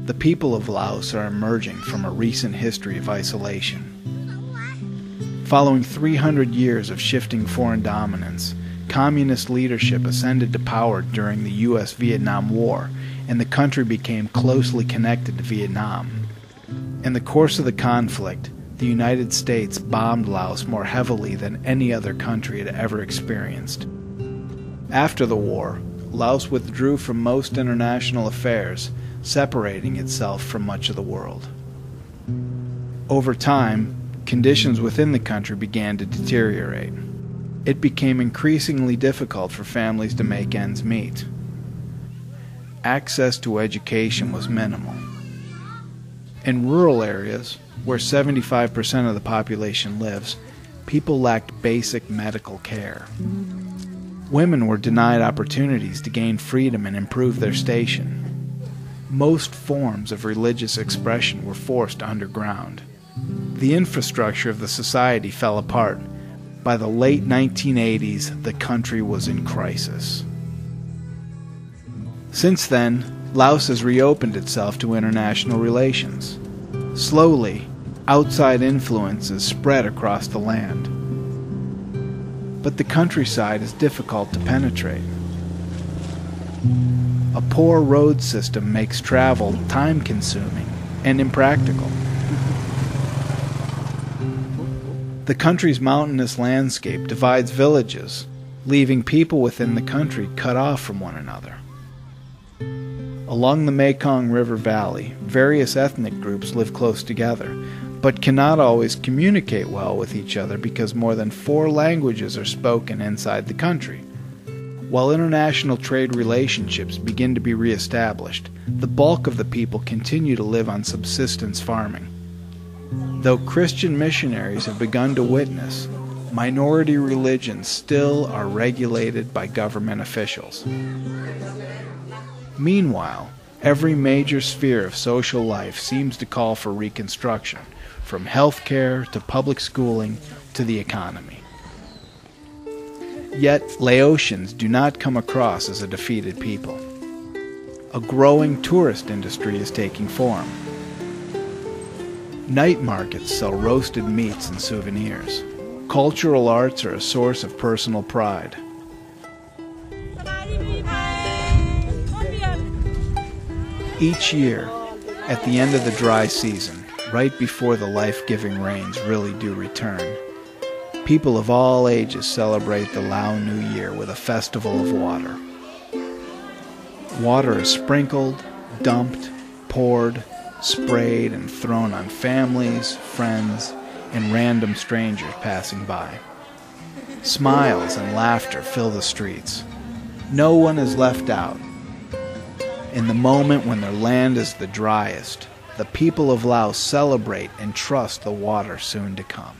The people of Laos are emerging from a recent history of isolation. Following 300 years of shifting foreign dominance, communist leadership ascended to power during the U.S.-Vietnam War, and the country became closely connected to Vietnam. In the course of the conflict, the United States bombed Laos more heavily than any other country had ever experienced. After the war, Laos withdrew from most international affairs, separating itself from much of the world. Over time, conditions within the country began to deteriorate. It became increasingly difficult for families to make ends meet. Access to education was minimal. In rural areas, where 75% of the population lives, people lacked basic medical care. Women were denied opportunities to gain freedom and improve their station. Most forms of religious expression were forced underground. The infrastructure of the society fell apart. By the late 1980s, the country was in crisis. Since then, Laos has reopened itself to international relations. Slowly, outside influences spread across the land. But the countryside is difficult to penetrate. A poor road system makes travel time-consuming and impractical. The country's mountainous landscape divides villages, leaving people within the country cut off from one another. Along the Mekong River Valley, various ethnic groups live close together, but cannot always communicate well with each other because more than 4 languages are spoken inside the country. While international trade relationships begin to be reestablished, the bulk of the people continue to live on subsistence farming. Though Christian missionaries have begun to witness, minority religions still are regulated by government officials. Meanwhile, every major sphere of social life seems to call for reconstruction, from healthcare to public schooling to the economy. Yet, Laotians do not come across as a defeated people. A growing tourist industry is taking form. Night markets sell roasted meats and souvenirs. Cultural arts are a source of personal pride. Each year, at the end of the dry season, right before the life-giving rains really do return, people of all ages celebrate the Lao New Year with a festival of water. Water is sprinkled, dumped, poured, sprayed, and thrown on families, friends, and random strangers passing by. Smiles and laughter fill the streets. No one is left out. In the moment when their land is the driest, the people of Laos celebrate and trust the water soon to come.